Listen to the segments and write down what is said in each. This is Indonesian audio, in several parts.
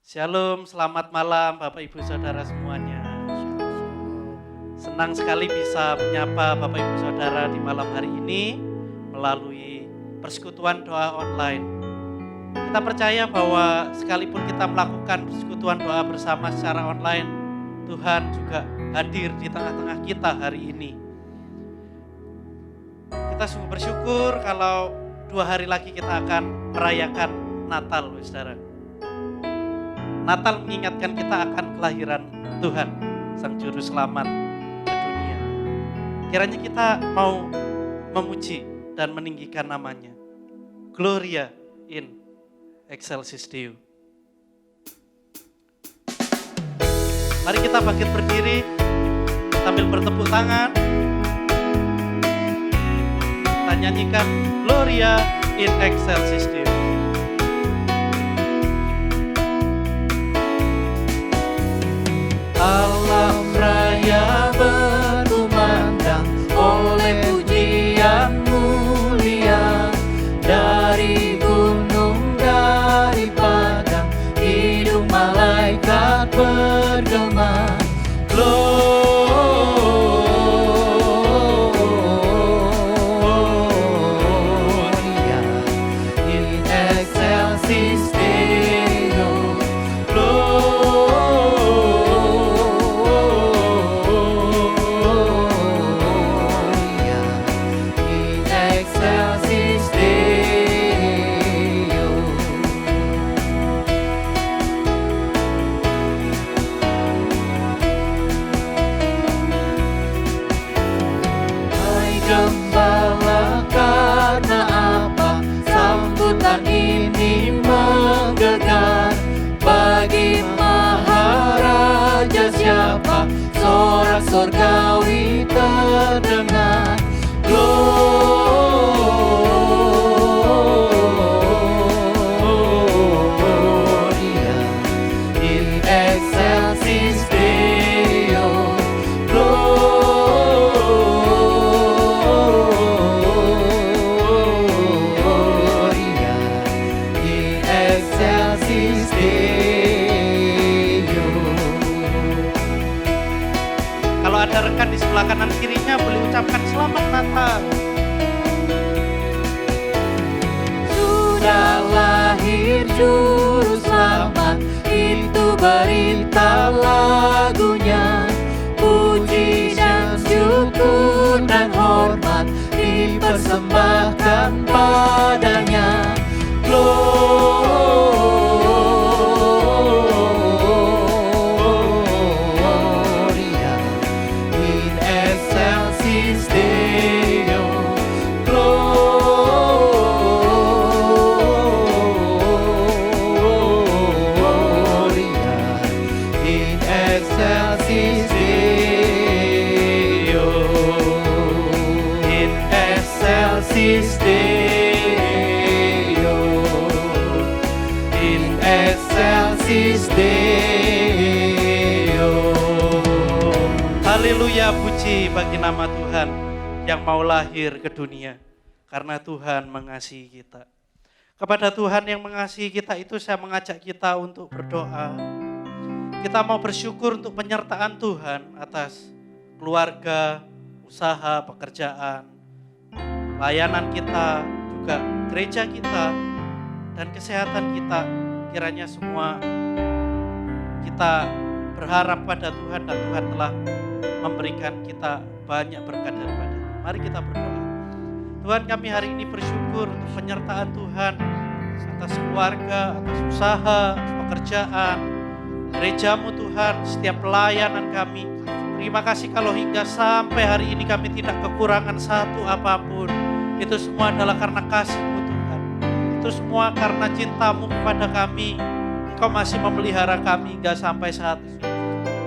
Shalom, selamat malam Bapak Ibu Saudara semuanya. Senang sekali bisa menyapa Bapak Ibu Saudara di malam hari ini melalui persekutuan doa online. Kita percaya bahwa sekalipun kita melakukan persekutuan doa bersama secara online, Tuhan juga hadir di tengah-tengah kita hari ini. Kita sungguh bersyukur kalau 2 hari lagi kita akan merayakan Natal, Saudara. Natal mengingatkan kita akan kelahiran Tuhan, Sang Juru Selamat ke dunia. Kiranya kita mau memuji dan meninggikan namanya. Gloria in excelsis Deo. Mari kita bangkit berdiri sambil bertepuk tangan. Kita nyanyikan Gloria in excelsis Deo. Alam raya berkumandang oleh pujian mulia. Dari gunung, dari padang, hidung malaikat bergema. Gloria in excelsis Deo. Gloria in excelsis Deo. Hai gembala, karena apa sambutan ini menggelegar? Bagi maharaja siapa sorak surgawi terdengar? Gloria in excelsis Deo. Gloria in excelsis Deo. Kalau ada rekan di sebelah kanan kirinya boleh ucapkan selamat Natal. Sudah lahir juru selamat, itu berita lagunya. Puji dan syukur dan hormat dipersembahkan padanya. Gloria in excelsis Deo. Gloria in excelsis Deo. In excelsis Deo. In excelsis Deo. Haleluya, puji bagi nama Tuhan yang mau lahir ke dunia. Karena Tuhan mengasihi kita. Kepada Tuhan yang mengasihi kita itu saya mengajak kita untuk berdoa. Kita mau bersyukur untuk penyertaan Tuhan atas keluarga, usaha, pekerjaan, layanan kita, juga gereja kita, dan kesehatan kita. Kiranya semua kita berharap pada Tuhan dan Tuhan telah memberikan kita banyak berkat daripadanya. Mari kita berdoa. Tuhan, kami hari ini bersyukur untuk penyertaan Tuhan atas keluarga, atas usaha, atas pekerjaan, gerejamu Tuhan, setiap pelayanan kami. Terima kasih kalau hingga sampai hari ini kami tidak kekurangan satu apapun. Itu semua adalah karena kasih-Mu Tuhan. Itu semua karena cinta-Mu kepada kami. Engkau masih memelihara kami hingga sampai saat ini.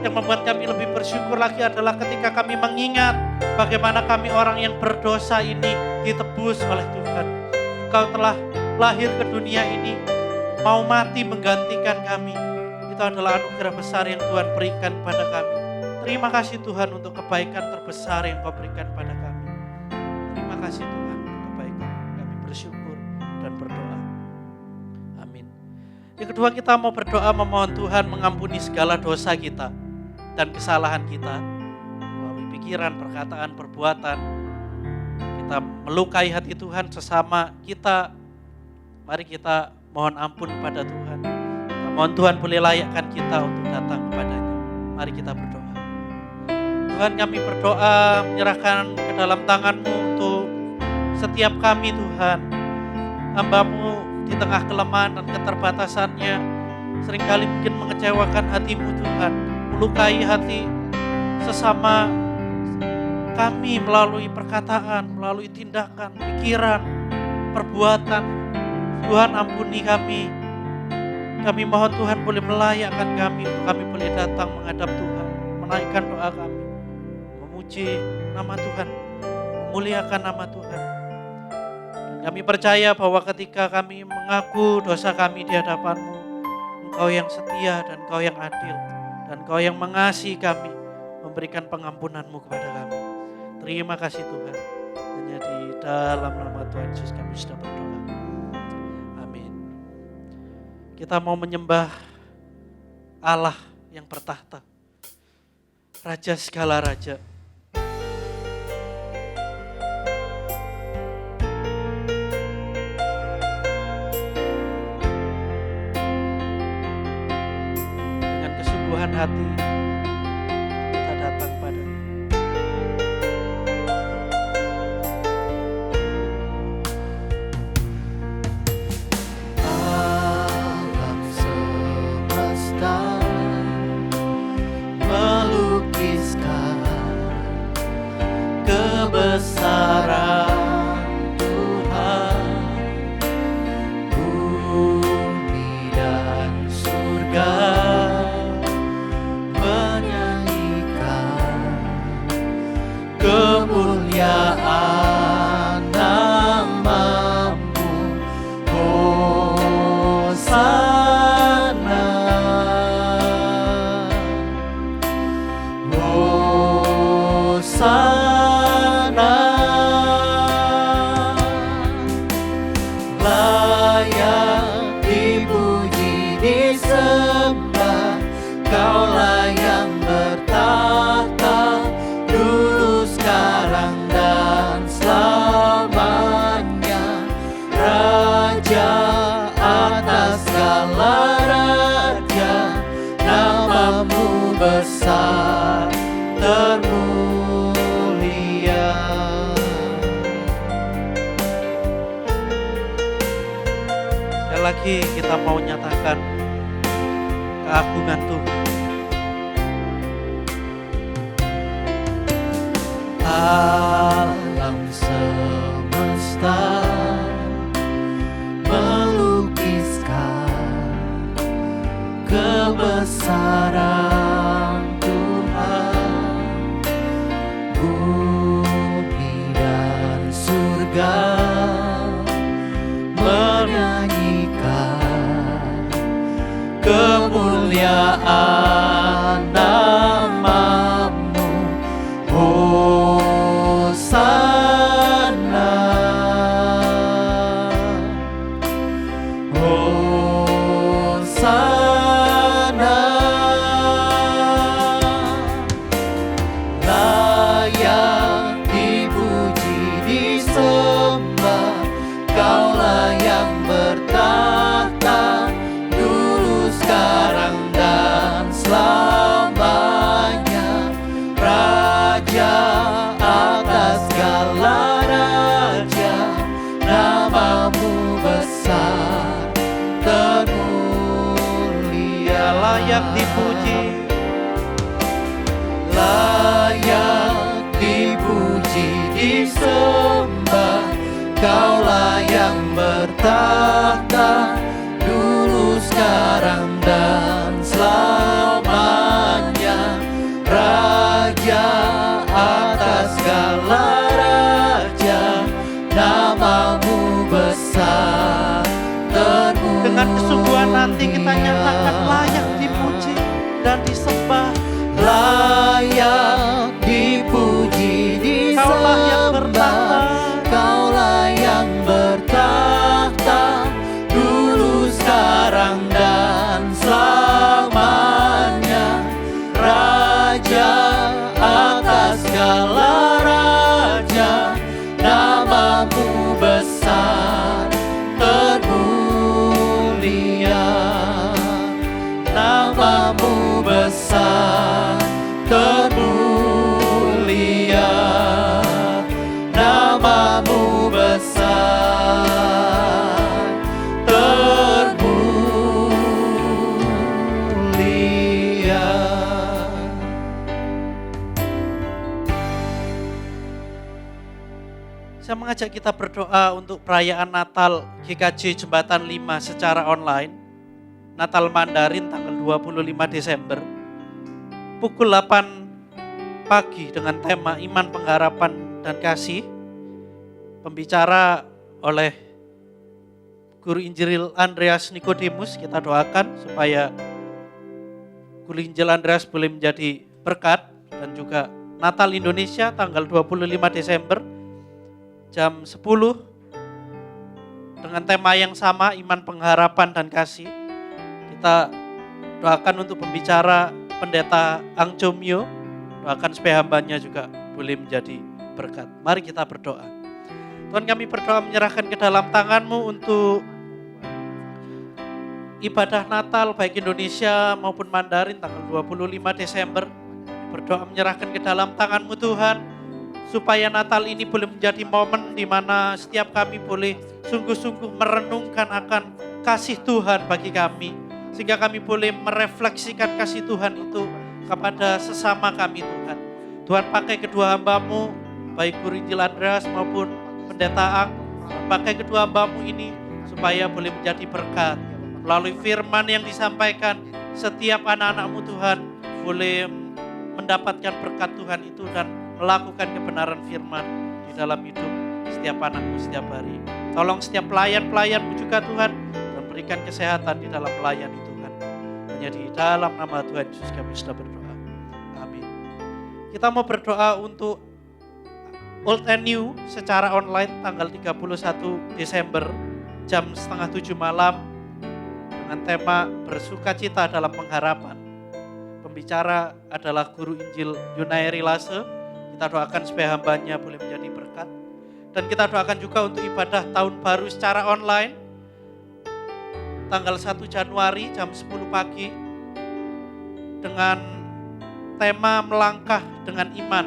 Yang membuat kami lebih bersyukur lagi adalah ketika kami mengingat bagaimana kami orang yang berdosa ini ditebus oleh Tuhan. Engkau telah lahir ke dunia ini, mau mati menggantikan kami. Itu adalah anugerah besar yang Tuhan berikan pada kami. Terima kasih Tuhan untuk kebaikan terbesar yang Kau berikan pada kami. Terima kasih Tuhan untuk kebaikan. Kami bersyukur dan berdoa. Amin. Yang kedua, kita mau berdoa memohon Tuhan mengampuni segala dosa kita dan kesalahan kita melalui pikiran, perkataan, perbuatan. Kita melukai hati Tuhan sesama kita. Mari kita mohon ampun pada Tuhan. Kita mohon Tuhan boleh layakkan kita untuk datang kepadanya. Mari kita berdoa. Tuhan, kami berdoa menyerahkan ke dalam tangan-Mu untuk setiap kami Tuhan. Hamba-Mu di tengah kelemahan dan keterbatasannya seringkali mungkin mengecewakan hati-Mu Tuhan, melukai hati sesama kami melalui perkataan, melalui tindakan, pikiran, perbuatan. Tuhan, ampuni kami. Kami mohon Tuhan boleh melayakkan kami boleh datang menghadap Tuhan, menaikkan doa kami, memuji nama Tuhan, memuliakan nama Tuhan. Dan kami percaya bahwa ketika kami mengaku dosa kami di hadapan-Mu, Engkau yang setia dan Engkau yang adil, dan Engkau yang mengasihi kami, memberikan pengampunan-Mu kepada kami. Terima kasih Tuhan. Hanya di dalam nama Tuhan Yesus kami sudah berdoa. Amin. Kita mau menyembah Allah yang bertahta, Raja segala raja. Dengan kesungguhan hati kita datang pada-Nya. Alam semesta melukiskan kebesaran Tuhan. Bumi dan surga menyanyikan kemuliaan nama-Mu. Hosana, Hosana, layak dipuji disembah, Kaulah yang bertahta dulu, sekarang dan selamanya. Raja atas segala raja, nama-Mu besar termulia. Sekali lagi kita mau nyatakan keagungan Tuhan. Alam semesta melukiskan kebesaran Tuhan. Bumi dan surga menyanyikan kemuliaan nama-Mu. Hosana, Hosana, layak dipuji disembah, Kaulah yang bertahta dulu, sekarang dan selamanya. Raja atas segala raja, nama-Mu besar termulia. Layak dipuji, layak dipuji disembah, Kaulah yang bertahta dulu, sekarang dan selamanya. Raja atas segala raja, nama-Mu besar termulia. dengan kesungguhan hati kita nyatakan layak dipuji dan disembah. Layak dipuji Kaulah yang disembah, bertahta, Kaulah yang bertahta dulu, sekarang dan Saya mengajak kita berdoa untuk perayaan Natal GKJ Jembatan 5 secara online. Natal Mandarin tanggal 25 Desember. Pukul 8 pagi dengan tema Iman, Pengharapan, dan Kasih. Pembicara oleh Guru Injil Andreas Nikodemus. Kita doakan supaya Guru Injil Andreas boleh menjadi berkat. Dan juga Natal Indonesia tanggal 25 Desember jam 10 dengan tema yang sama, Iman, Pengharapan, dan Kasih. Kita doakan untuk pembicara Pendeta Ang Chomyo. Doakan supaya hambanya juga boleh menjadi berkat. Mari kita berdoa. Tuhan, kami berdoa menyerahkan ke dalam tangan-Mu untuk ibadah Natal baik Indonesia maupun Mandarin tanggal 25 Desember. Berdoa menyerahkan ke dalam tangan-Mu Tuhan, supaya Natal ini boleh menjadi momen di mana setiap kami boleh sungguh-sungguh merenungkan akan kasih Tuhan bagi kami. Sehingga kami boleh merefleksikan kasih Tuhan itu kepada sesama kami Tuhan. Tuhan, pakai kedua hamba-Mu, baik Guru Injil Andreas maupun Pendeta Ang, pakai kedua hamba-Mu ini supaya boleh menjadi berkat. Melalui firman yang disampaikan, setiap anak-anak-Mu Tuhan boleh mendapatkan berkat Tuhan itu dan melakukan kebenaran firman di dalam hidup setiap anak-Mu setiap hari. Tolong setiap pelayan-pelayan-Mu juga Tuhan, dan berikan kesehatan di dalam melayani Tuhan. Hanya di dalam nama Tuhan Yesus kami sudah berdoa. Amin. Kita mau berdoa untuk Old and New secara online tanggal 31 Desember jam 6:30 malam dengan tema bersukacita dalam pengharapan. Pembicara adalah Guru Injil Yunairi Lase. Kita doakan supaya hambanya boleh menjadi berkat. Dan kita doakan juga untuk ibadah tahun baru secara online. Tanggal 1 Januari jam 10 pagi. Dengan tema melangkah dengan iman.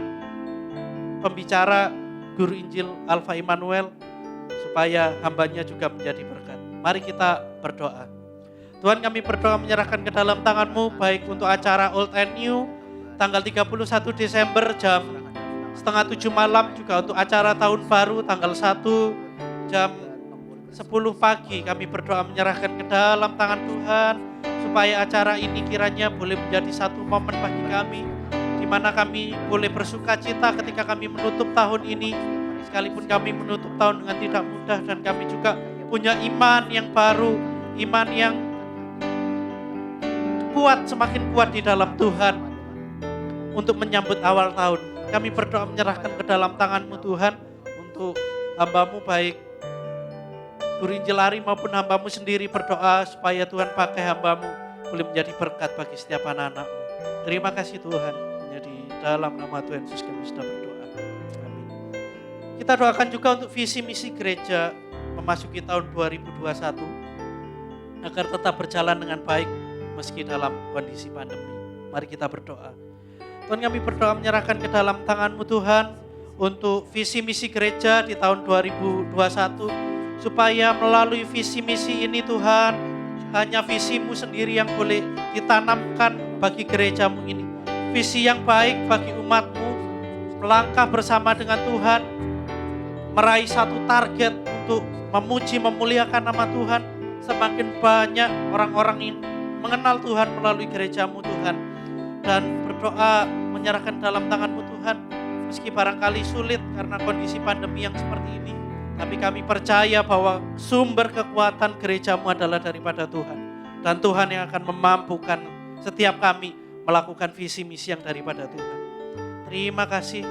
Pembicara Guru Injil Alfa Immanuel. Supaya hambanya juga menjadi berkat. Mari kita berdoa. Tuhan, kami berdoa menyerahkan ke dalam tangan-Mu baik untuk acara Old and New tanggal 31 Desember jam 6:30 malam, juga untuk acara tahun baru tanggal 1 jam 10 pagi. Kami berdoa menyerahkan ke dalam tangan Tuhan supaya acara ini kiranya boleh menjadi satu momen bagi kami di mana kami boleh bersukacita ketika kami menutup tahun ini, sekalipun kami menutup tahun dengan tidak mudah, dan kami juga punya iman yang baru, iman yang kuat, semakin kuat di dalam Tuhan untuk menyambut awal tahun. Kami berdoa menyerahkan ke dalam tangan-Mu Tuhan untuk hamba-Mu baik Guru Injil Ari maupun hamba-Mu sendiri, berdoa supaya Tuhan pakai hamba-Mu boleh menjadi berkat bagi setiap anak-anak-Mu. Terima kasih Tuhan, hanya di dalam nama Tuhan Yesus kami sudah berdoa. Amin. Kita doakan juga untuk visi misi gereja memasuki tahun 2021 agar tetap berjalan dengan baik meski dalam kondisi pandemi. Mari kita berdoa. Tuhan, kami berdoa menyerahkan ke dalam tangan-Mu Tuhan untuk visi misi gereja di tahun 2021, supaya melalui visi misi ini Tuhan, hanya visi-Mu sendiri yang boleh ditanamkan bagi gereja-Mu ini. Visi yang baik bagi umat-Mu, melangkah bersama dengan Tuhan, meraih satu target untuk memuji, memuliakan nama Tuhan. Semakin banyak orang-orang ini mengenal Tuhan melalui gereja-Mu Tuhan, dan berdoa menyerahkan dalam tangan-Mu Tuhan, meski barangkali sulit karena kondisi pandemi yang seperti ini, tapi kami percaya bahwa sumber kekuatan gereja-Mu adalah daripada Tuhan, dan Tuhan yang akan memampukan setiap kami melakukan visi misi yang daripada Tuhan. Terima kasih,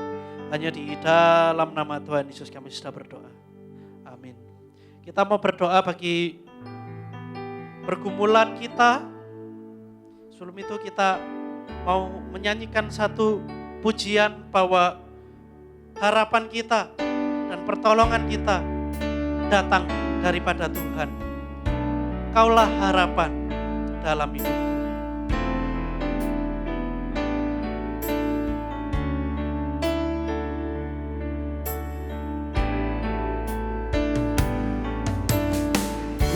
hanya di dalam nama Tuhan Yesus kami sudah berdoa. Amin. Kita mau berdoa bagi pergumulan kita. Sebelum itu kita mau menyanyikan satu pujian bahwa harapan kita dan pertolongan kita datang daripada Tuhan. Kaulah harapan dalam hidup.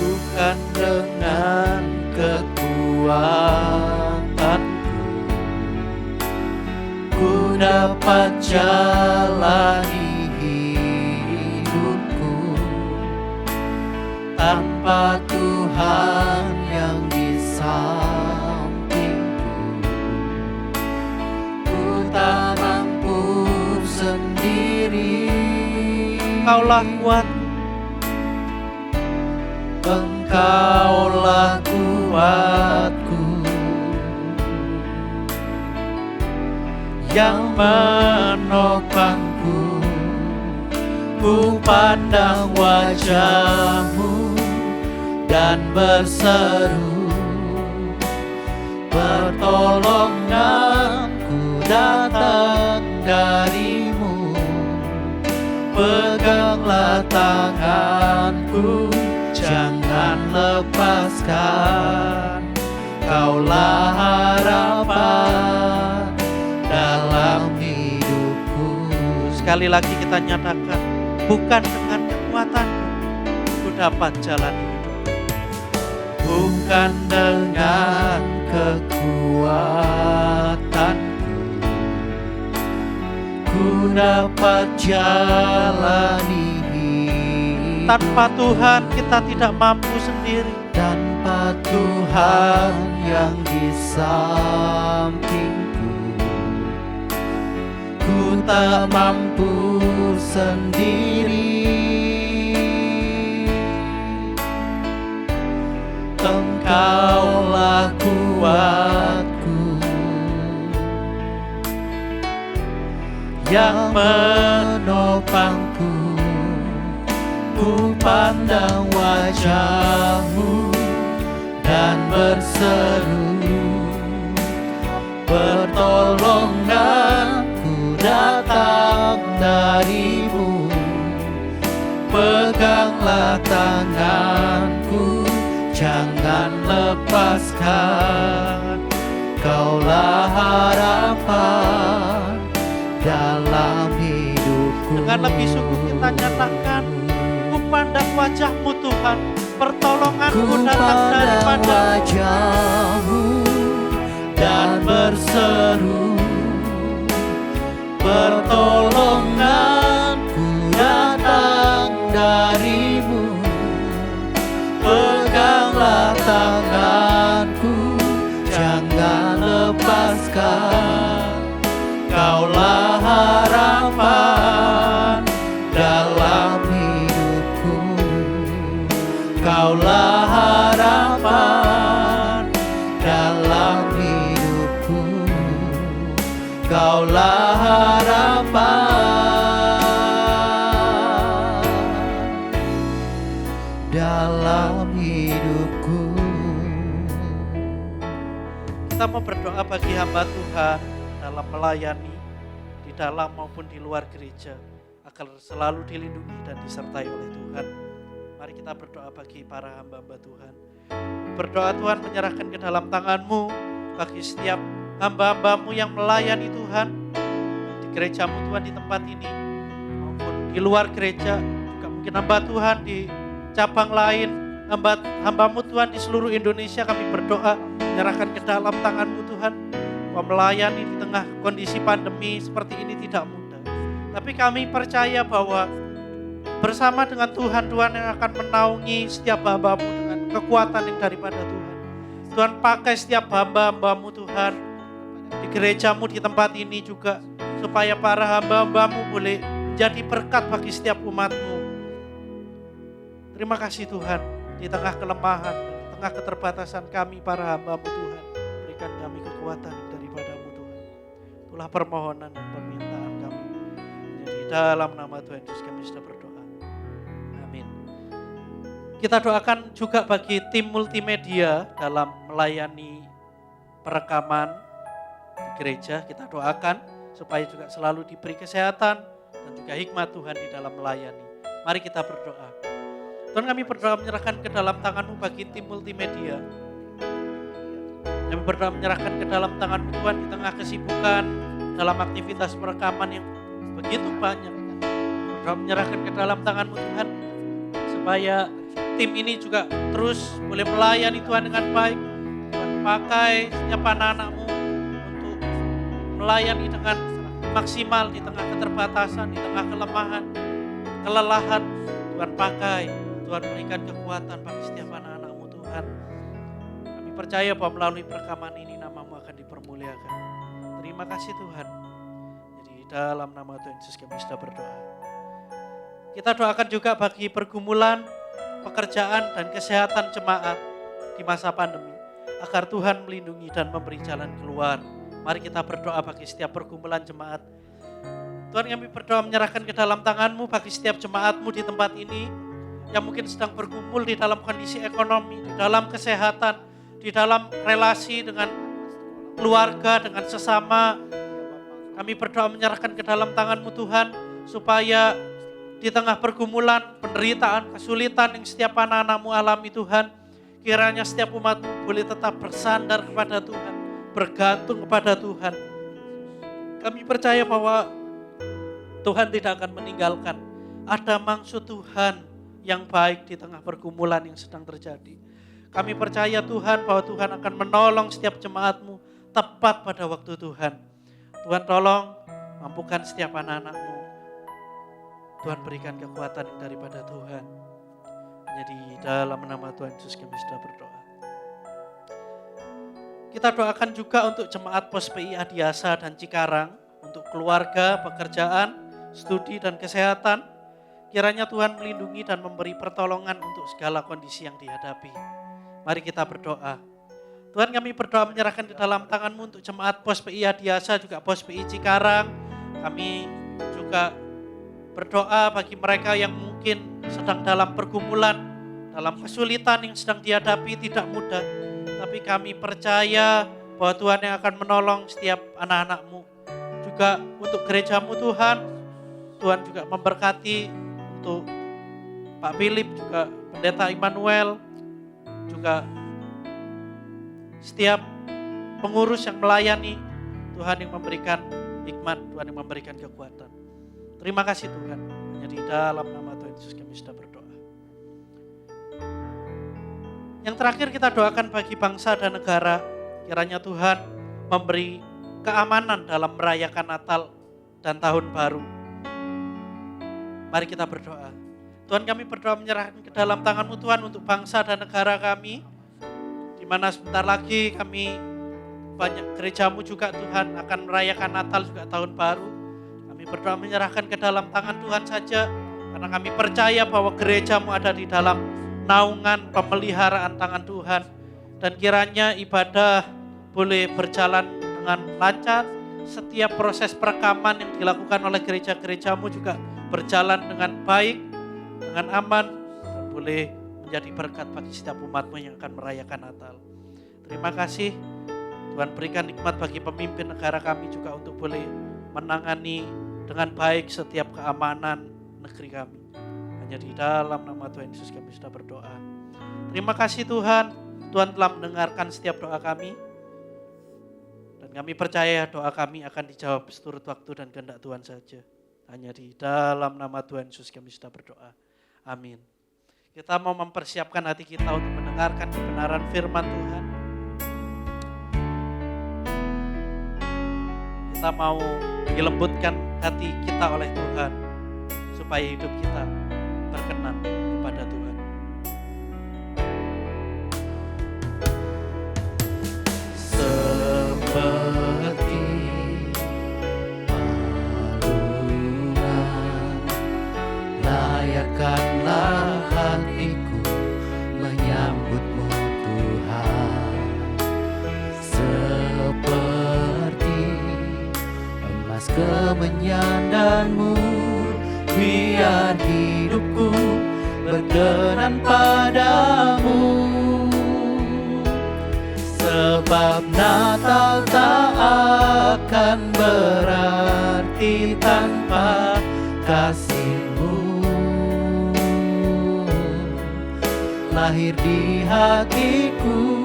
Bukan dengan kekuatanku ku dapat jalani hidup, tanpa Tuhan yang di sampingku, ku tak mampu sendiri. Engkaulah kuat, Engkaulah kuatku, yang menopangku. Ku pandang wajah-Mu dan berseru, pertolonganku datang dari-Mu. Peganglah tanganku, jangan lepaskan. Kaulah harapan dalam hidupku. sekali lagi kita nyatakan, bukan dengan kekuatanku ku dapat jalani hidup. Bukan dengan kekuatanku ku dapat jalani hidup. Tanpa Tuhan kita tidak mampu sendiri. Tanpa Tuhan yang di sampingku, ku tak mampu sendiri. Engkaulah kuatku, yang menopangku. Ku pandang wajah-Mu dan berseru, pertolonganku datang dari-Mu. Peganglah tanganku, jangan lepaskan. Kaulah harapan dalam hidupku. Dengan lebih sungguh kita nyatakan, ku pandang wajah-Mu Tuhan, pertolonganku Ku datang pandang daripada wajah-Mu dan berseru, pertolonganku datang dari-Mu. Peganglah tanganku, jangan lepaskan. Kaulah harapan dalam hidupku. Kaulah harapan dalam hidupku. Kaulah harapan dalam hidupku. Kita mau berdoa bagi hamba Tuhan dalam melayani di dalam maupun di luar gereja agar selalu dilindungi dan disertai oleh Tuhan. Mari kita berdoa bagi para hamba-hamba Tuhan. Berdoa Tuhan menyerahkan ke dalam tangan-Mu bagi setiap hamba-hamba-Mu yang melayani Tuhan di gereja-Mu Tuhan di tempat ini maupun di luar gereja, juga mungkin hamba Tuhan di cabang lain, hamba-Mu Tuhan di seluruh Indonesia. Kami berdoa menyerahkan ke dalam tangan-Mu Tuhan. Melayani di tengah kondisi pandemi seperti ini tidak mudah. Tapi kami percaya bahwa bersama dengan Tuhan, Tuhan yang akan menaungi setiap hamba-Mu dengan kekuatan yang daripada Tuhan. Tuhan pakai setiap hamba-hamba-Mu Tuhan di gereja-Mu di tempat ini juga, supaya para hamba-hamba-Mu boleh menjadi berkat bagi setiap umat-Mu. Terima kasih Tuhan, di tengah kelemahan, di tengah keterbatasan kami para hamba-Mu Tuhan, berikan kami kekuatan daripada-Mu Tuhan. Itulah permohonan dan permintaan kami. Jadi dalam nama Tuhan Yesus kami sudah berdoa. Amin. Kita doakan juga bagi tim multimedia dalam melayani perekaman di gereja. Kita doakan supaya juga selalu diberi kesehatan dan juga hikmat Tuhan di dalam melayani. Mari kita berdoa. Tuhan, kami berdoa menyerahkan ke dalam tangan-Mu bagi tim multimedia. Kami berdoa menyerahkan ke dalam tangan-Mu Tuhan di tengah kesibukan dalam aktivitas perekaman yang begitu banyak. Berdoa menyerahkan ke dalam tangan-Mu Tuhan, supaya tim ini juga terus boleh melayani Tuhan dengan baik. Tuhan pakai setiap anak-anak-Mu untuk melayani dengan maksimal di tengah keterbatasan, di tengah kelemahan, kelelahan. Tuhan pakai, Tuhan berikan kekuatan bagi setiap anak-anak-Mu Tuhan. Kami percaya bahwa melalui perekaman ini nama-Mu akan dipermuliakan. Terima kasih Tuhan. Jadi dalam nama Tuhan Yesus kami sudah berdoa. Kita doakan juga bagi pergumulan, pekerjaan dan kesehatan jemaat di masa pandemi. Agar Tuhan melindungi dan memberi jalan keluar. Mari kita berdoa bagi setiap pergumulan jemaat. Tuhan kami berdoa menyerahkan ke dalam tangan-Mu bagi setiap jemaat-Mu di tempat ini. Yang mungkin sedang bergumul di dalam kondisi ekonomi, di dalam kesehatan, di dalam relasi dengan keluarga, dengan sesama. Kami berdoa menyerahkan ke dalam tangan-Mu Tuhan. Supaya di tengah pergumulan, penderitaan, kesulitan yang setiap anak-anak-Mu alami Tuhan, kiranya setiap umat-Mu boleh tetap bersandar kepada Tuhan, bergantung kepada Tuhan. Kami percaya bahwa Tuhan tidak akan meninggalkan. Ada maksud Tuhan yang baik di tengah pergumulan yang sedang terjadi. Kami percaya Tuhan bahwa Tuhan akan menolong setiap jemaat-Mu tepat pada waktu Tuhan. Tuhan tolong mampukan setiap anak-anak-Mu. Tuhan berikan kekuatan yang daripada Tuhan. Hanya di dalam nama Tuhan Yesus kami sudah berdoa. Kita doakan juga untuk jemaat Pos PI Adiasa dan Cikarang, untuk keluarga, pekerjaan, studi dan kesehatan. Kiranya Tuhan melindungi dan memberi pertolongan untuk segala kondisi yang dihadapi. Mari kita berdoa. Tuhan kami berdoa menyerahkan di dalam tangan-Mu untuk jemaat Pos PI Adiasa, juga Pos PI Cikarang. Kami juga berdoa bagi mereka yang mungkin sedang dalam pergumulan, dalam kesulitan yang sedang dihadapi tidak mudah. Tapi kami percaya bahwa Tuhan yang akan menolong setiap anak-anak-Mu. Juga untuk gereja-Mu Tuhan, Tuhan juga memberkati untuk Pak Philip, juga Pendeta Immanuel, juga setiap pengurus yang melayani. Tuhan yang memberikan hikmat, Tuhan yang memberikan kekuatan. Terima kasih Tuhan. Hanya di dalam nama Tuhan Yesus kami sudah berdoa. Yang terakhir kita doakan bagi bangsa dan negara. Kiranya Tuhan memberi keamanan dalam merayakan Natal dan Tahun Baru. Mari kita berdoa. Tuhan kami berdoa menyerahkan ke dalam tangan-Mu Tuhan untuk bangsa dan negara kami. Di mana sebentar lagi kami banyak gereja-Mu juga Tuhan akan merayakan Natal juga Tahun Baru. Kami berdoa menyerahkan ke dalam tangan Tuhan saja. Karena kami percaya bahwa gereja-Mu ada di dalam naungan pemeliharaan tangan Tuhan. Dan kiranya ibadah boleh berjalan dengan lancar. Setiap proses perekaman yang dilakukan oleh gereja-gereja-Mu juga berjalan dengan baik, dengan aman. Dan boleh menjadi berkat bagi setiap umat-Mu yang akan merayakan Natal. Terima kasih. Tuhan berikan nikmat bagi pemimpin negara kami juga untuk boleh menangani dengan baik setiap keamanan negeri kami. Hanya di dalam nama Tuhan Yesus kami sudah berdoa. Terima kasih Tuhan. Tuhan telah mendengarkan setiap doa kami. Dan kami percaya doa kami akan dijawab seturut waktu dan kehendak Tuhan saja. Hanya di dalam nama Tuhan Yesus kami sudah berdoa. Amin. Kita mau mempersiapkan hati kita untuk mendengarkan kebenaran firman Tuhan. Kita mau dilembutkan hati kita oleh Tuhan supaya hidup kita berkenan kepada Tuhan. Seperti palungan, layakkanlah hatiku menyambut-Mu Tuhan. Seperti emas kemenyan dan mur, biar hidupku berkenan padamu. Sebab Natal tak akan berarti tanpa kasih-Mu. Lahir di hatiku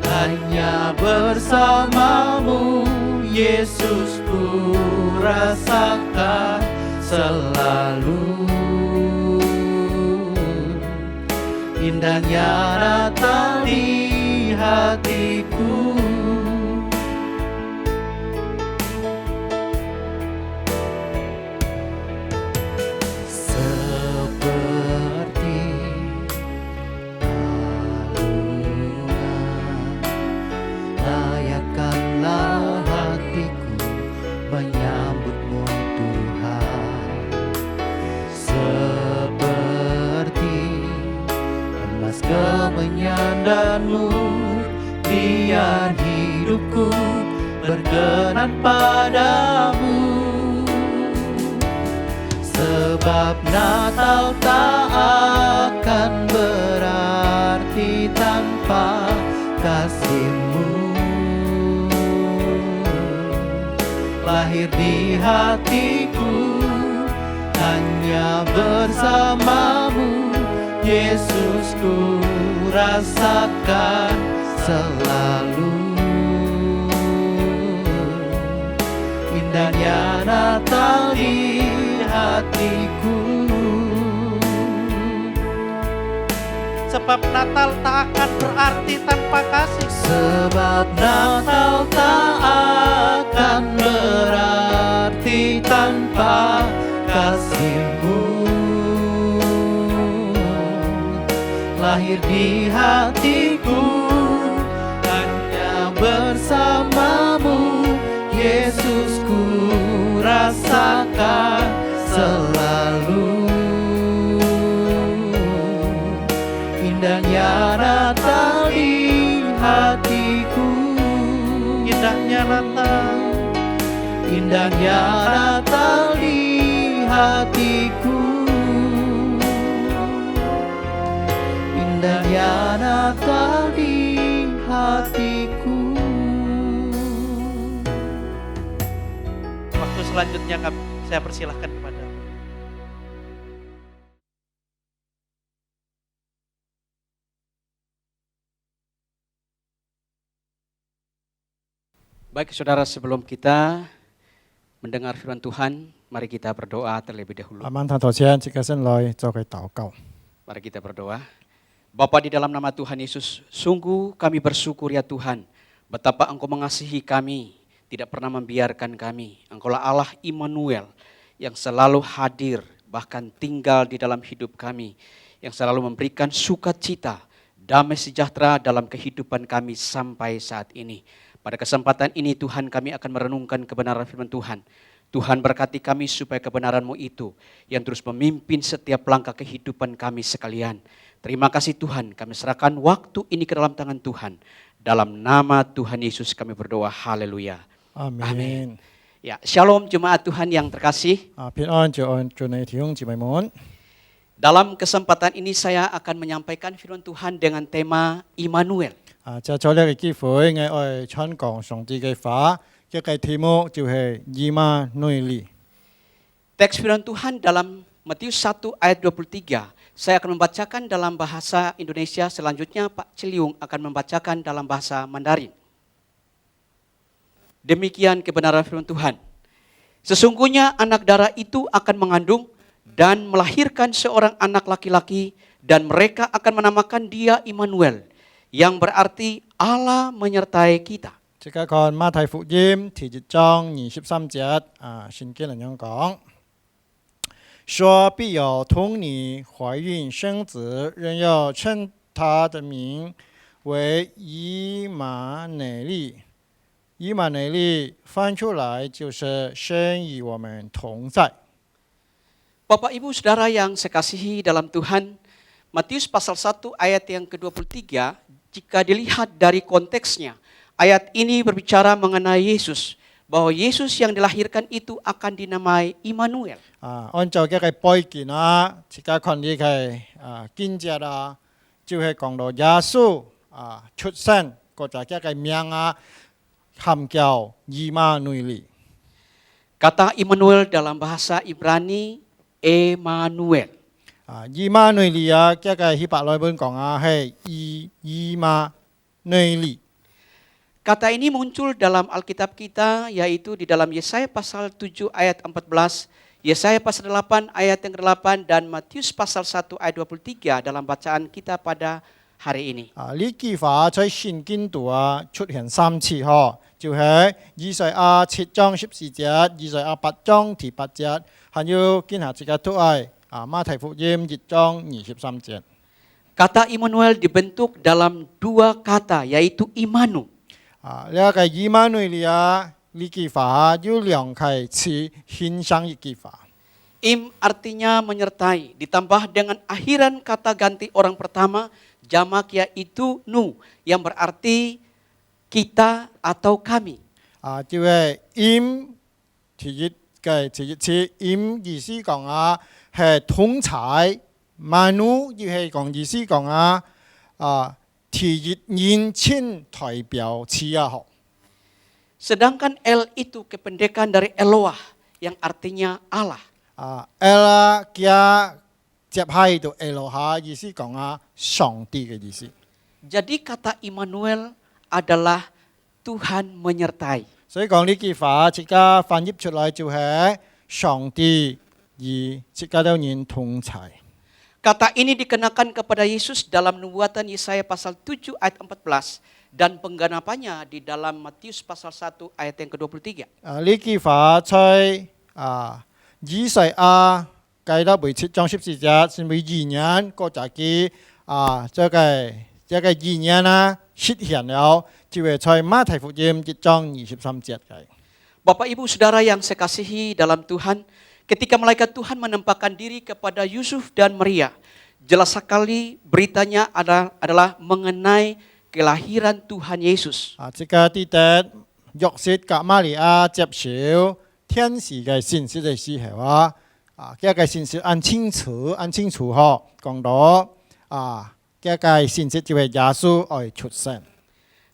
hanya bersama-Mu, Yesus, ku rasakan selalu. Indahnya Natal di hatiku. Seperti firman-Mu, biar hidupku berkenan padamu. Sebab Natal tak akan berarti tanpa kasih-Mu. Lahir di hatiku hanya bersamamu, Yesus, ku rasakan selalu. Indahnya Natal di hatiku. Sebab Natal tak akan berarti tanpa kasih. Sebab Natal tak akan berarti tanpa kasih-Mu. Lahir di hatiku hanya bersamamu, Yesus, ku rasakan selalu. Indahnya Natal di hatiku. Indahnya Natal, Indahnya Natal di hatiku. Indahnya Natal di hatiku. waktu selanjutnya saya persilahkan kepada Baik saudara, sebelum kita mendengar firman Tuhan, mari kita berdoa terlebih dahulu. 阿曼他頭先即刻先來做個禱告。 Mari kita berdoa. Bapa, di dalam nama Tuhan Yesus, sungguh kami bersyukur ya Tuhan, betapa Engkau mengasihi kami, tidak pernah membiarkan kami. Engkaulah Allah Immanuel yang selalu hadir, bahkan tinggal di dalam hidup kami, yang selalu memberikan sukacita, damai sejahtera dalam kehidupan kami sampai saat ini. Pada kesempatan ini Tuhan, kami akan merenungkan kebenaran firman Tuhan. Tuhan, berkati kami supaya kebenaran-Mu itu yang terus memimpin setiap langkah kehidupan kami sekalian. Terima kasih Tuhan, kami serahkan waktu ini ke dalam tangan Tuhan. Dalam nama Tuhan Yesus kami berdoa, haleluya. 阿 Amin. 面。 Ya, shalom jemaat Tuhan yang terkasih. 平安就按住你弟兄姊妹們。 Dalam kesempatan ini saya akan menyampaikan firman Tuhan dengan tema Immanuel. 借咗呢個機會，我愛傳講上帝嘅話，一個題目就係以馬內利。 Teks firman Tuhan dalam Matius 1 ayat 23. Saya akan membacakan dalam bahasa Indonesia, selanjutnya Pak Ciliung akan membacakan dalam bahasa Mandarin. Demikian kebenaran firman Tuhan. Sesungguhnya anak darah itu akan mengandung dan melahirkan seorang anak laki-laki, dan mereka akan menamakan dia Immanuel, yang berarti Allah menyertai kita. 即刻看馬太福音第一章23節，聖經咁樣講，說必有童女懷孕生子，人要稱他的名為以馬內利。以馬內利翻出來就是神與我們同在。 Bapak Ibu Saudara yang saya kasihi dalam Tuhan, Matius pasal 1 ayat yang ke-23, jika dilihat dari konteksnya, ayat ini berbicara mengenai Yesus, bahwa Yesus yang dilahirkan itu akan dinamai Immanuel. 按照嘅背景即刻看呢個經節就係講到耶穌出生嗰隻嘅名含叫以馬內利。 Kata Immanuel dalam bahasa Ibrani, Emmanuel. 以馬內利嘅希伯來文講係以馬內利。 Kata ini muncul dalam Alkitab kita, yaitu di dalam Yesaya pasal 7 ayat 14, Yesaya pasal 8 ayat yang ke-8, dan Matius pasal 1 ayat 23 dalam bacaan kita pada hari ini. 呢句話在聖經度出現3次就係以賽亞7章14節、以賽亞8章第8節，還有今下這個都係馬太福音1章23節。 Kata Immanuel dibentuk dalam dua kata, yaitu Imanu. 呢個以馬內利呢句話有兩個詞形成一句話。 Im artinya menyertai, ditambah dengan akhiran kata ganti orang pertama, jamak yaitu nu yang berarti kita atau kami. 就係音第一次音意思講係統裁，萬物要係講意思講第一人稱代表詞好。 Sedangkan El itu kependekan dari Eloah yang artinya Allah. Ella 加接喺度 Eloha 意思講上帝嘅意思。 Jadi kata Immanuel adalah Tuhan menyertai. 所以講呢句話，即刻翻譯出來就係上帝與即刻都人同在。 Kata ini dikenakan kepada Yesus dalam nubuatan Yesaya pasal 7 ayat 14 dan pengganapannya di dalam Matius pasal 1 ayat yang ke-23. 呢句話在以賽亞記得每次章14節，是每二年國家嘅這個二年實現了，就係在馬太福音1章23節嘅。 Bapak Ibu Saudara yang saya kasihi dalam Tuhan, ketika malaikat Tuhan menempatkan diri kepada Yusuf dan Maria, jelas sekali beritanya adalah mengenai kelahiran Tuhan Yesus. 這個地點約瑟及瑪利亞接受天使嘅信息嘅時候這個信息按清楚講到這個信息就係耶穌愛出生。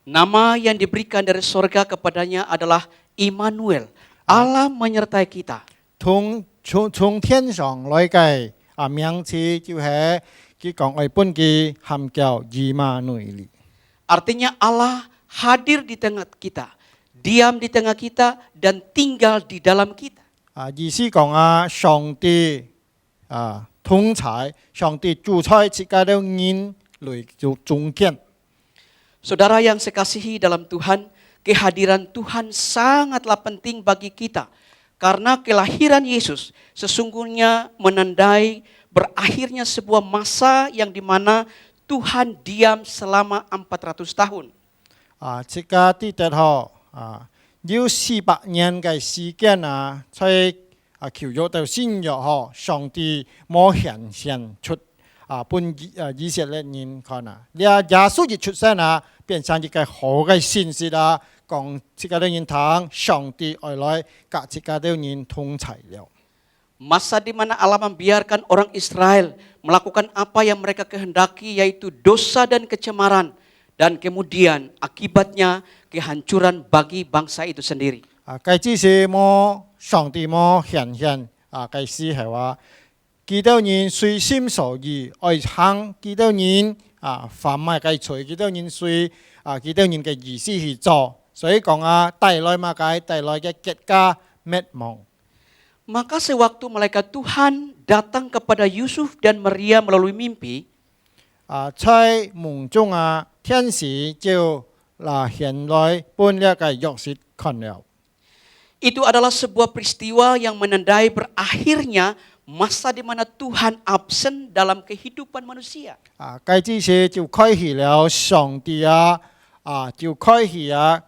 Nama yang diberikan dari sorga kepadanya adalah Immanuel, Allah menyertai kita. 從天上來嘅名詞就係佢講愛本嘅含叫以馬內利。 Artinya Allah hadir di tengah kita, diam di tengah kita, dan tinggal di dalam kita. 意思講上帝統裁，上帝主宰世界的人類中間。 Saudara yang saya kasihi dalam Tuhan, kehadiran Tuhan sangatlah penting bagi kita. Karena kelahiran Yesus sesungguhnya menandai berakhirnya sebuah masa yang dimana Tuhan diam selama 400 tahun. 這個地點有400年嘅時間在舊約到新約上帝冇顯現出本以色列人看耶穌一出生變成一個好嘅信息講這個人聽上帝愛來和這個人同在了。 Masa di mana Allah membiarkan orang Israel melakukan apa yang mereka kehendaki, yaitu dosa dan kecemaran, dan kemudian akibatnya kehancuran bagi bangsa itu sendiri. 這只是冇上帝冇顯現這時候幾多人隨心所欲愛行，幾多人販賣嘅罪，幾多人隨幾多人嘅意思去做，所以講帶來嘅結果滅亡。 Maka sewaktu malaikat Tuhan datang kepada Yusuf dan Maria melalui mimpi, 在夢中天使就顯來本了嘅約瑟看了。 itu adalah sebuah peristiwa yang menandai berakhirnya masa di mana Tuhan absen dalam kehidupan manusia. 這只是就開啟了上帝就開啟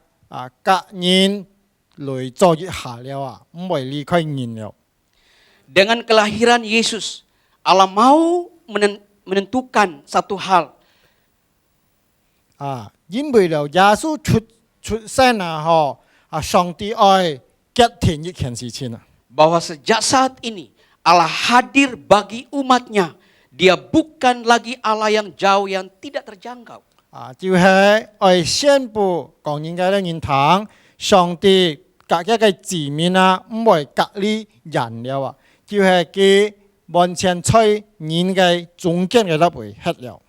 各人來做一下了唔會離開人了。 Dengan kelahiran Yesus, Allah mau menentukan satu hal. 因為了耶穌出生上帝愛決定一件事情 Bahwa sejak saat ini Allah hadir bagi umatnya. Dia bukan lagi Allah yang jauh yang tidak terjangkau. 就係愛宣布講應該人聽上帝各一個子民唔會隔離人了就係佢完全在人嘅中間嘅立位hết了。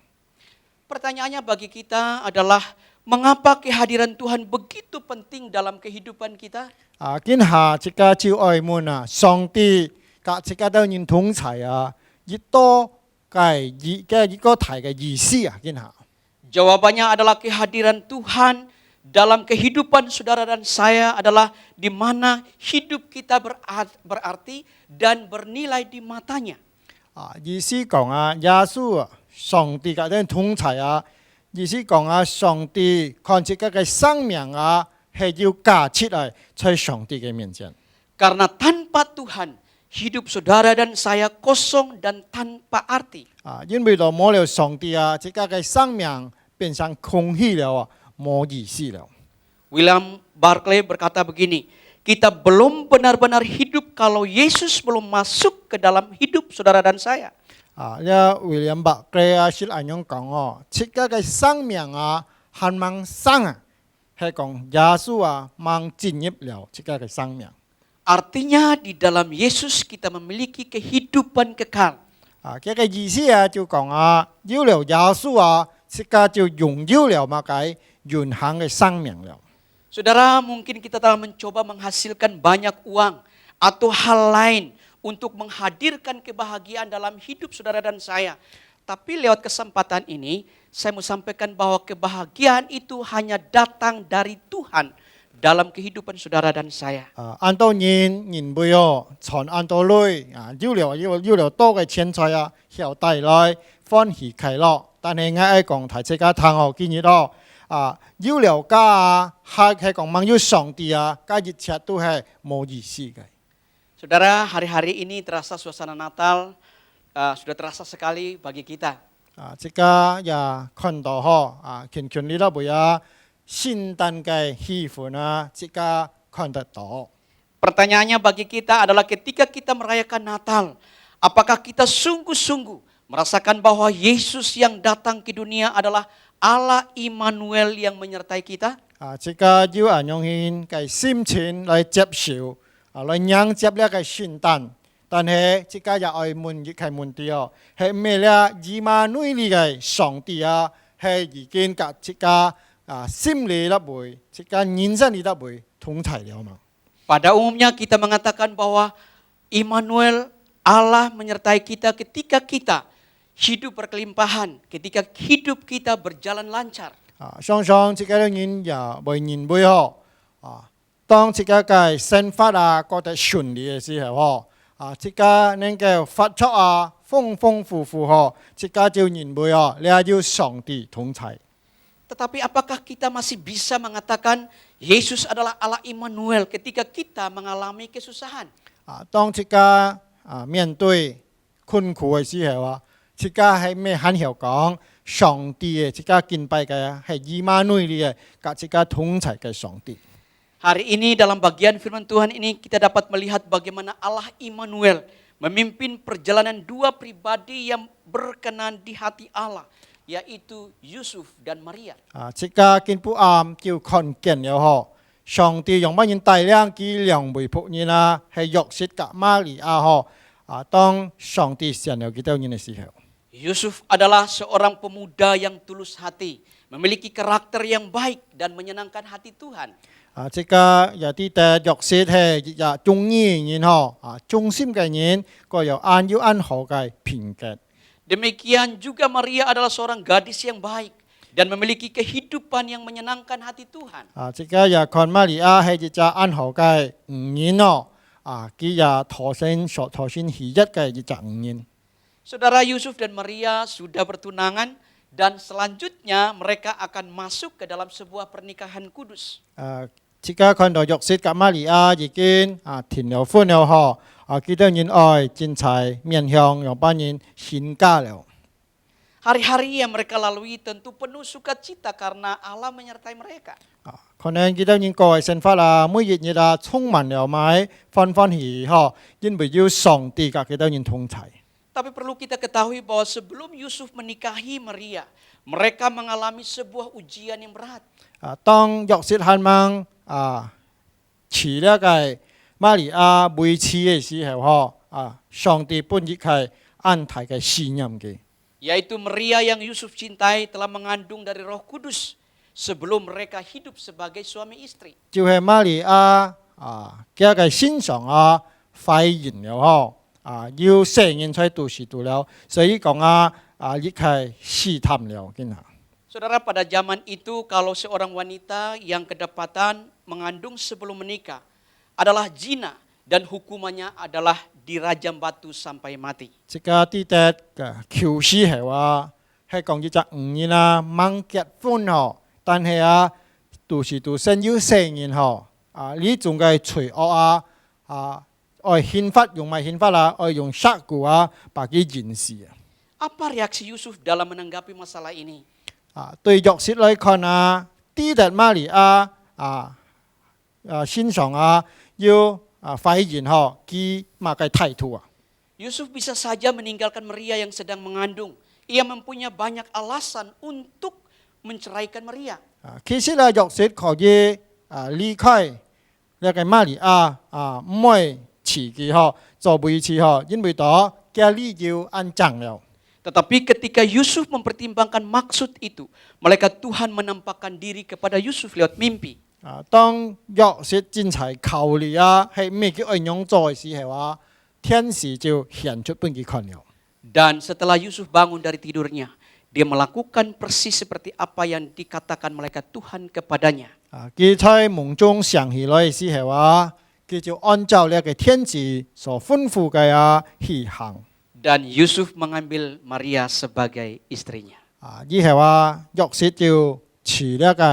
Pertanyaannya bagi kita adalah mengapa kehadiran Tuhan begitu penting dalam kehidupan kita? 今下這個就愛問上帝各這個都人同在越多嘅一個大嘅意思今下。 Jawabannya adalah kehadiran Tuhan dalam kehidupan saudara dan saya adalah di mana hidup kita berarti dan bernilai di matanya. 意思講耶穌上帝嘅人同在意思講上帝看這個嘅生命係要價值在上帝嘅面前。 Karena tanpa Tuhan hidup saudara dan saya kosong dan tanpa arti. 因为到冇了上帝即家嘅生命變成空虛了冇意思了。 William Barclay berkata begini, kita belum benar-benar hidup kalau Yesus belum masuk ke dalam hidup saudara dan saya. William Barclay 是咁樣講即家嘅生命還冇生係講耶穌冇進入了即家嘅生命。 Artinya di dalam Yesus kita memiliki kehidupan kekal. 佢嘅意思就講有了耶穌即家就擁有了乜嘅永恆嘅生命了。 Saudara, mungkin kita telah mencoba menghasilkan banyak uang atau hal lain untuk menghadirkan kebahagiaan dalam hidup saudara dan saya. Tapi lewat kesempatan ini, saya mau sampaikan bahwa kebahagiaan itu hanya datang dari Tuhan dalam kehidupan saudara dan saya. 按到人會從按到累有了多嘅錢財後帶來歡喜快樂，但係我愛講提這個堂學建議有了家係講mang有上帝家一切都係冇意思嘅。 Saudara, hari-hari ini terasa suasana Natal sudah terasa sekali bagi kita. 即家也看到全你都會聖誕嘅氣氛即家看得到。 Pertanyaannya bagi kita adalah ketika kita merayakan Natal, apakah kita sungguh-sungguh merasakan bahwa Yesus yang datang ke dunia adalah Allah Immanuel yang menyertai kita? 即家要用嘅心情來接受來迎接呢個聖誕，但係即家也愛問一係問題係咩咧？以馬內利嘅上帝係已經甲即家心理得會，即家人生理得會統齊了嘛？ Pada umumnya kita mengatakan bahwa Immanuel Allah menyertai kita ketika kita hidup berkelimpahan, ketika hidup kita berjalan lancar. 相信即家啲人也會認會當即家嘅生活覺得順利嘅時候即家能夠發出豐豐富富即家就認會你係要上帝統齊。 Tetapi apakah kita masih bisa mengatakan Yesus adalah Allah Immanuel ketika kita mengalami kesusahan? 當即家面對困苦嘅時候即家係咩很曉講上帝嘅即家敬拜嘅係以馬內利嘅即家統齊嘅上帝。 Hari ini dalam bagian firman Tuhan ini kita dapat melihat bagaimana Allah Immanuel memimpin perjalanan dua pribadi yang berkenan di hati Allah, yaitu Yusuf dan Maria. 即家見不叫看見了上帝用乜嘢帶領佢兩位僕人係約瑟及瑪利亞當上帝選了佢哋人嘅時候。 Yusuf adalah seorang pemuda yang tulus hati, memiliki karakter yang baik dan menyenangkan hati Tuhan. 即家有啲嘅約瑟係中意人忠心嘅人，個又按好嘅品格。 Demikian juga Maria adalah seorang gadis yang baik dan memiliki kehidupan yang menyenangkan hati Tuhan. 即家又看瑪利亞係一隻按好嘅人佢又妥善喜悅嘅一隻人。 Saudara Yusuf dan Maria sudah bertunangan dan selanjutnya mereka akan masuk ke dalam sebuah pernikahan kudus. 即家看到約瑟及瑪利亞已經填了婚了佢哋人愛精彩面向讓班人獻家了。 Hari-hari yang mereka lalui tentu penuh sukacita karena Allah menyertai mereka. 可能佢哋人過嘅生活每日日充滿了買歡喜因為要上帝及佢哋人同齊。 Tapi perlu kita ketahui bahwa sebelum Yusuf menikahi Maria, mereka mengalami sebuah ujian yang berat. 當約瑟係mang娶了嘅瑪利亞為妻嘅時候上帝本亦係安排嘅試驗嘅。 Yaitu Maria yang Yusuf cintai telah mengandung dari Roh Kudus sebelum mereka hidup sebagai suami istri. 就係瑪利亞佢嘅身上發現了要成年才讀書讀了，所以講亦係試探了嘅。 Saudara, pada zaman itu kalau seorang wanita yang kedapatan mengandung sebelum menikah adalah zina dan hukumannya adalah dirajam batu sampai mati. 即個啲嘅求師係講一隻5年掹結婚但係讀書讀生要成年你仲係罪惡愛憲法用埋憲法啦，愛用殺骨啊，把佢刑事啊。 Apa reaksi Yusuf dalam menanggapi masalah ini? 對約瑟來看啊，弟弟瑪利亞身上要發現佢馬嘅態度啊。 Yusuf bisa saja meninggalkan Maria yang sedang mengandung. Ia mempunyai banyak alasan untuk menceraikan Maria. 其實咧，約瑟可以離開呢個瑪利亞唔會辭佢做妹子因為到家裡要安葬了。 Tetapi ketika Yusuf mempertimbangkan maksud itu, malaikat Tuhan menampakkan diri kepada Yusuf lewat mimpi. 當約瑟正在考慮係咩叫愛樣做嘅時候天使就顯出俾佢看了。 Dan setelah Yusuf bangun dari tidurnya, dia melakukan persis seperti apa yang dikatakan malaikat Tuhan kepadanya. 佢在夢中想起來嘅時候佢就按照呢個天使所吩咐嘅去行。 Dan Yusuf mengambil Maria sebagai istrinya. 以後約瑟就娶呢個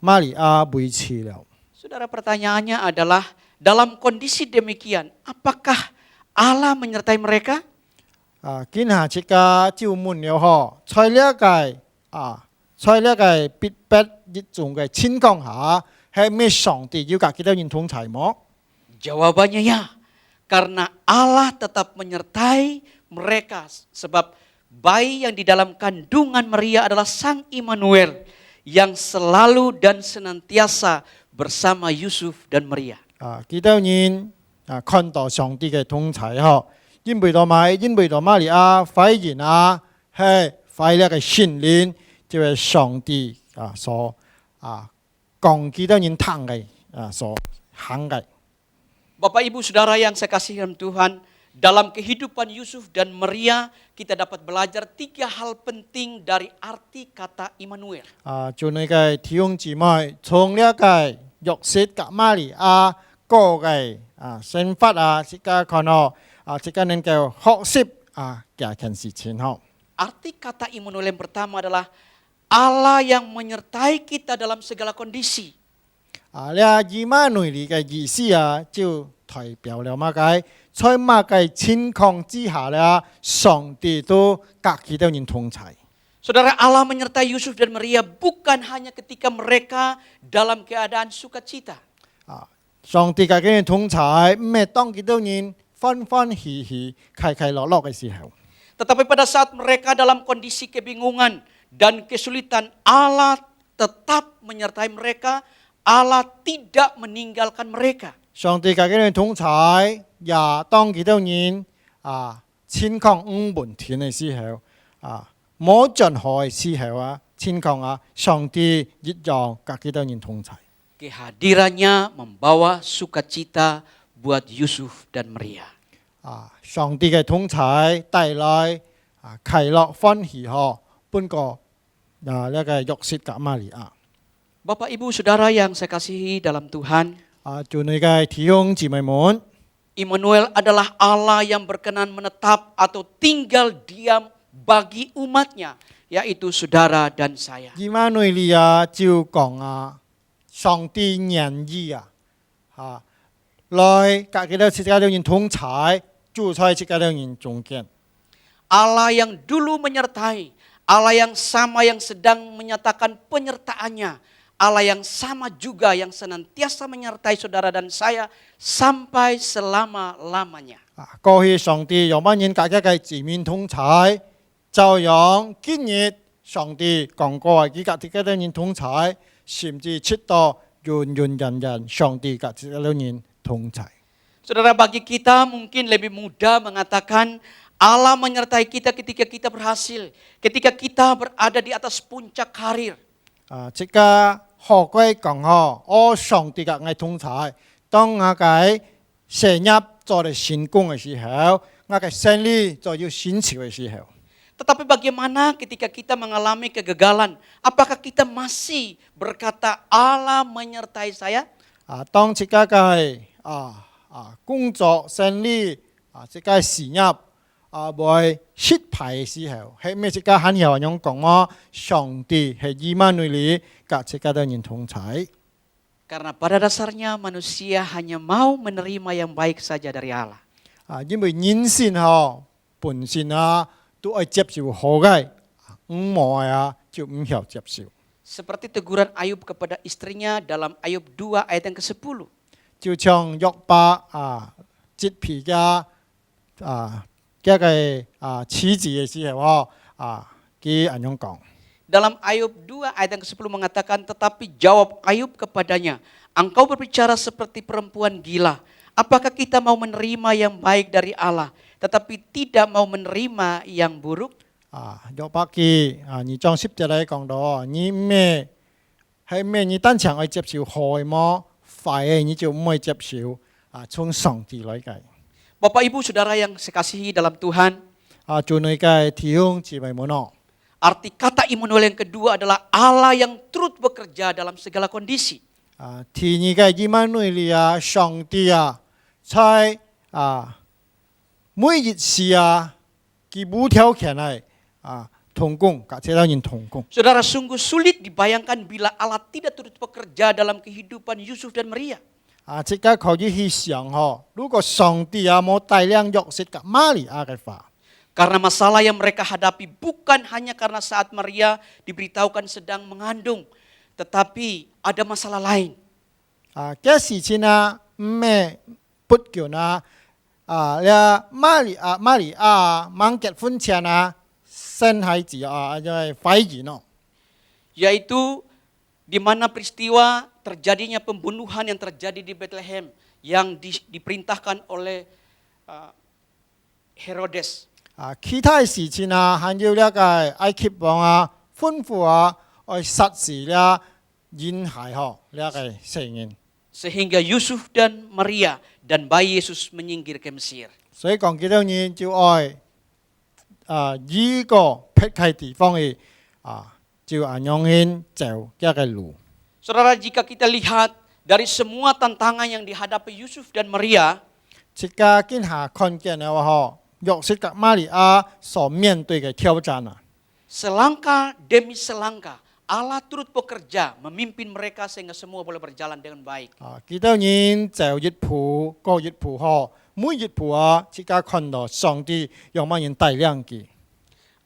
瑪利亞為妻了。 Saudara, pertanyaannya adalah dalam kondisi demikian, apakah Allah menyertai mereka? 見下這個就問了在呢個逼迫一種嘅情況下，係咩上帝要佢哋同在麼？ Jawabannya ya, karena Allah tetap menyertai mereka sebab bayi yang di dalam kandungan Maria adalah Sang Immanuel yang selalu dan senantiasa bersama Yusuf dan Maria. 佢哋看到上帝嘅同在因為到瑪利亞發現係發呢個信靈，就係上帝所講佢哋人聽嘅所行嘅。 Bapak Ibu Saudara yang saya kasih dalam Tuhan, dalam kehidupan Yusuf dan Maria kita dapat belajar 3 hal penting dari arti kata Immanuel. 做呢個弟兄姊妹，從呢個約瑟及瑪利亞個嘅生活這個看到這個能夠學習嘅件事情 Arti kata Immanuel yang pertama adalah Allah yang menyertai kita dalam segala kondisi. 呢以馬內利嘅意思就代表了乜嘅？在乜嘅情況之下上帝都跟佢哋人同在。 Saudara, Allah menyertai Yusuf dan Maria bukan hanya ketika mereka dalam keadaan sukacita. 上帝跟佢哋同在，唔係當佢哋人歡歡喜喜、快快樂樂嘅時候。 Tetapi pada saat mereka dalam kondisi kebingungan dan kesulitan, Allah tetap menyertai mereka. Allah tidak meninggalkan mereka. 上帝跟佢哋同在，也當佢哋人情況唔穩定嘅時候，冇任何嘅時候情況上帝一樣跟佢哋人同在。 Kehadirannya membawa sukacita buat Yusuf dan Maria. 上帝嘅同在帶來快樂歡喜半個呢個約瑟及瑪利亞。 Bapak Ibu Saudara yang saya kasihi dalam Tuhan, 做你嘅弟兄姊妹們， Immanuel adalah Allah yang berkenan menetap atau tinggal diam bagi umatnya, yaitu saudara dan saya. 以馬內利就講上帝願意來跟佢哋這個人同在，住在這個人中間。 Allah yang dulu menyertai, Allah yang sama yang sedang menyatakan penyertaannya, Allah yang sama juga yang senantiasa menyertai saudara dan saya sampai selama-lamanya. 過去上帝用乜人跟佢嘅子民同在，就用今日上帝講過佢跟這個人同在，甚至直到永永遠遠上帝跟這個人同在。 Saudara, bagi kita mungkin lebih mudah mengatakan Allah menyertai kita ketika kita berhasil, ketika kita berada di atas puncak karir. 這個學歸講上帝嘅同在，當我嘅事業做得成功嘅時候，我嘅生意就要興起嘅時候。 Tetapi bagaimana ketika kita mengalami kegagalan? Apakah kita masih berkata Allah menyertai saya? 當這個嘅工作生意這個事業會失敗嘅時候，係咩？這個很有人講上帝係以馬內利跟這個人同在。Karena pada dasarnya manusia hanya mau menerima yang baik saja dari Allah. 因為人性本身都愛接受好嘅，唔冇就唔曉接受。 Seperti teguran Ayub kepada istrinya dalam Ayub 2 ayat yang ke-10. 就像約伯接皮妻子嘅時候佢咁樣講。 Dalam Ayub 2 ayat yang ke-10 mengatakan, tetapi jawab Ayub kepadanya, engkau berbicara seperti perempuan gila. Apakah kita mau menerima yang baik dari Allah, tetapi tidak mau menerima yang buruk? 約伯記2章10節嚟講到，你咩你單場愛接受好嘅麼？壞嘅你就唔會接受從上帝來嘅。 Bapak Ibu Saudara yang saya kasihi dalam Tuhan, 做你嘅弟兄姊妹們咯。 arti kata Immanuel yang kedua adalah Allah yang turut bekerja dalam segala kondisi. 第二嘅以馬內利上帝在每一時佢無條件嚟同工，甲這人同工。 Saudara, sungguh sulit dibayangkan bila Allah tidak turut bekerja dalam kehidupan Yusuf dan Maria. 即刻可以去想如果上帝冇帶領約瑟及瑪利亞嘅話。 Karena masalah yang mereka hadapi bukan hanya karena saat Maria diberitahukan sedang mengandung, tetapi ada masalah lain. 嘅事情咩不叫瑪利亞忙結婚前生孩子懷孕咯。 Yaitu di mana peristiwa terjadinya pembunuhan yang terjadi di Bethlehem yang diperintahkan oleh Herodes. 其他嘅事情還有呢個埃及王吩咐去殺死了嬰孩呢個成人。 Sehingga Yusuf dan Maria dan bayi Yesus menyingkir ke Mesir. 所以講幾多人就愛依個僻僻地方嘅就按樣去走一個路。 Saudara, jika kita lihat dari semua tantangan yang dihadapi Yusuf dan Maria, 即家見下看見嘅話，約瑟及瑪利亞所面對嘅挑戰 selangkah demi selangkah Allah turut bekerja memimpin mereka sehingga semua boleh berjalan dengan baik. 幾多人走一步過一步每一步即家看到上帝用乜人帶領佢。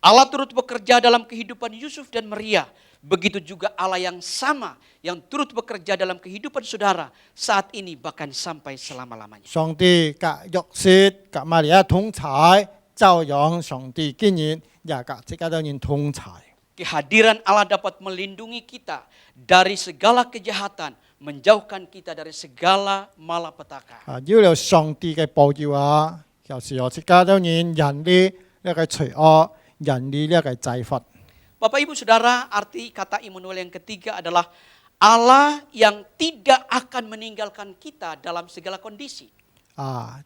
Allah turut bekerja dalam kehidupan Yusuf dan Maria. Begitu juga Allah yang sama yang turut bekerja dalam kehidupan saudara saat ini bahkan sampai selama-lamanya. 上帝及約瑟及瑪利亞同在，照樣上帝今日也及即家多人同在。 Kehadiran Allah dapat melindungi kita dari segala kejahatan, menjauhkan kita dari segala malapetaka. 有了上帝嘅保佑有時即家多人人啲呢個罪惡，人啲呢個制罰。 Bapak Ibu Saudara, arti kata Immanuel yang ketiga adalah Allah yang tidak akan meninggalkan kita dalam segala kondisi.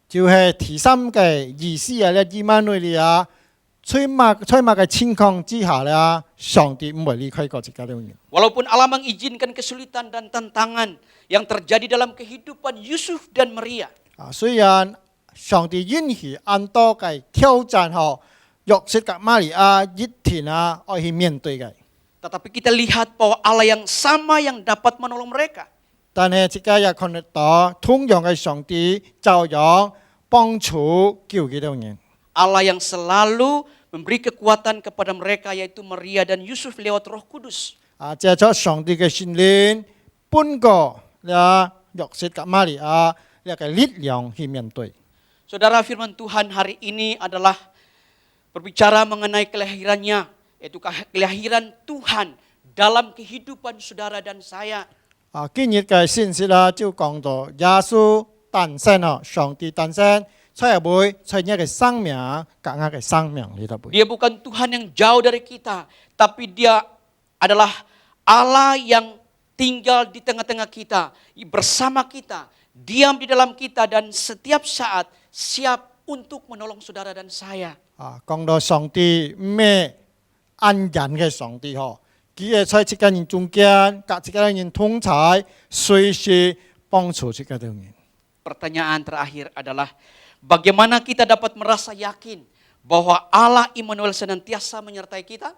就係第三嘅意思呢以馬內利在乜嘅情況之下上帝唔會離開過自己嘅人。 Walaupun Allah mengizinkan kesulitan dan tantangan yang terjadi dalam kehidupan Yusuf dan Maria, 雖然上帝允許按多嘅挑戰約瑟及瑪利亞一天愛去面對嘅， tetapi kita lihat bahwa Allah yang sama yang dapat menolong mereka. 但係即家也看得到，同樣嘅上帝照樣幫助救幾多人。 Allah yang selalu memberi kekuatan kepada mereka yaitu Maria dan Yusuf lewat Roh Kudus. 借咗上帝嘅訓練，半個約瑟及瑪利亞呢個力量去面對。 Saudara, firman Tuhan hari ini adalah berbicara mengenai kelahirannya, yaitu kelahiran Tuhan dalam kehidupan saudara dan saya. 今日嘅信息就講到耶穌誕生上帝誕生，才會在一個生命，各個嘅生命裏頭。 Dia bukan Tuhan yang jauh dari kita, tapi dia adalah Allah yang tinggal di tengah-tengah kita, bersama kita, diam di dalam kita dan setiap saat siap untuk menolong saudara dan saya. 講到上帝咩安人嘅上帝佢係在這個人中間，隔這個人同在，隨時幫助這個人。 Pertanyaan terakhir adalah bagaimana kita dapat merasa yakin bahwa Allah Immanuel senantiasa menyertai kita?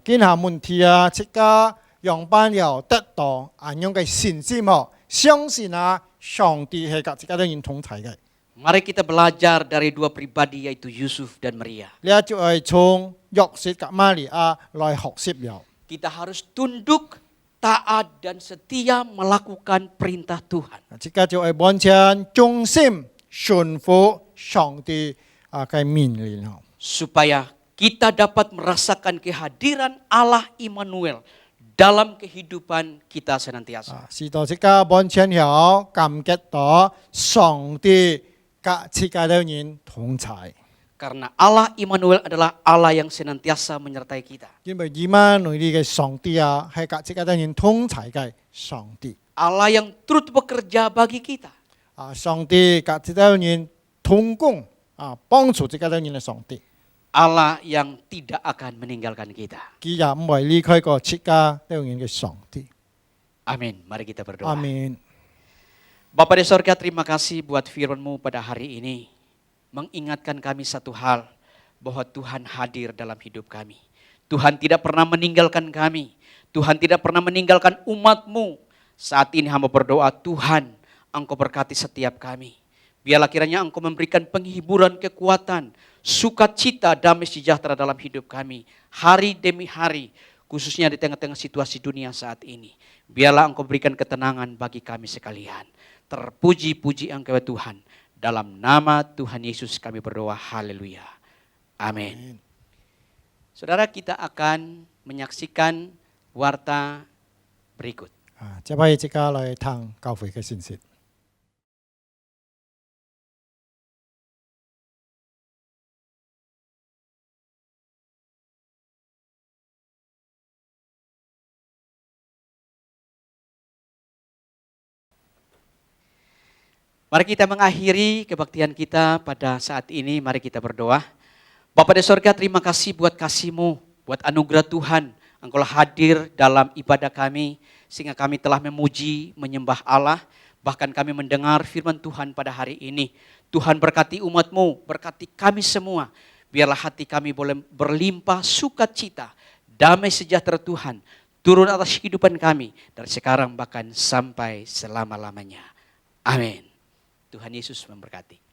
見下問題這個樣板又得到安樣嘅信心相信啊，上帝係甲一家人同在嘅。 Mari kita belajar dari dua pribadi yaitu Yusuf dan Maria. 你就係從約瑟及瑪利亞來學習了。 Kita harus tunduk, taat dan setia melakukan perintah Tuhan. 即個就係完全忠心順服上帝嘅命令咯。 Supaya kita dapat merasakan kehadiran Allah Immanuel dalam kehidupan kita senantiasa. 是到即個完全了感覺到上帝及一家人同在。 Karena Allah Immanuel adalah Allah yang senantiasa menyertai kita. 因為以馬內利嘅上帝啊，係及一家人同在嘅上帝。 Allah yang turut bekerja bagi kita. 上帝及一家人同工幫助一家人嘅上帝。 Allah yang tidak akan meninggalkan kita. 佢也唔會離開過一家人嘅上帝。 Amin. Mari kita berdoa. 阿門。 Bapa di sorga, terima kasih buat firman-Mu pada hari ini. Mengingatkan kami satu hal, bahwa Tuhan hadir dalam hidup kami. Tuhan tidak pernah meninggalkan kami. Tuhan tidak pernah meninggalkan umat-Mu. Saat ini hamba berdoa, Tuhan, Engkau berkati setiap kami. Biarlah kiranya Engkau memberikan penghiburan, kekuatan, sukacita, damai sejahtera dalam hidup kami. Hari demi hari, khususnya di tengah-tengah situasi dunia saat ini. Biarlah Engkau berikan ketenangan bagi kami sekalian. Terpuji-puji Engkau ya Tuhan. Dalam nama Tuhan Yesus kami berdoa. Haleluya. Amin. Saudara, kita akan menyaksikan warta berikut. 接擺即刻來聽教會嘅信息。 Mari kita mengakhiri kebaktian kita pada saat ini. Mari kita berdoa. Bapa di sorga, terima kasih buat kasih-Mu, buat anugerah Tuhan. Engkau hadir dalam ibadah kami, sehingga kami telah memuji, menyembah Allah. Bahkan kami mendengar firman Tuhan pada hari ini. Tuhan berkati umat-Mu, berkati kami semua. Biarlah hati kami boleh berlimpah sukacita, damai sejahtera Tuhan turun atas kehidupan kami dari sekarang bahkan sampai selama-lamanya. Amin. Tuhan Yesus memberkati.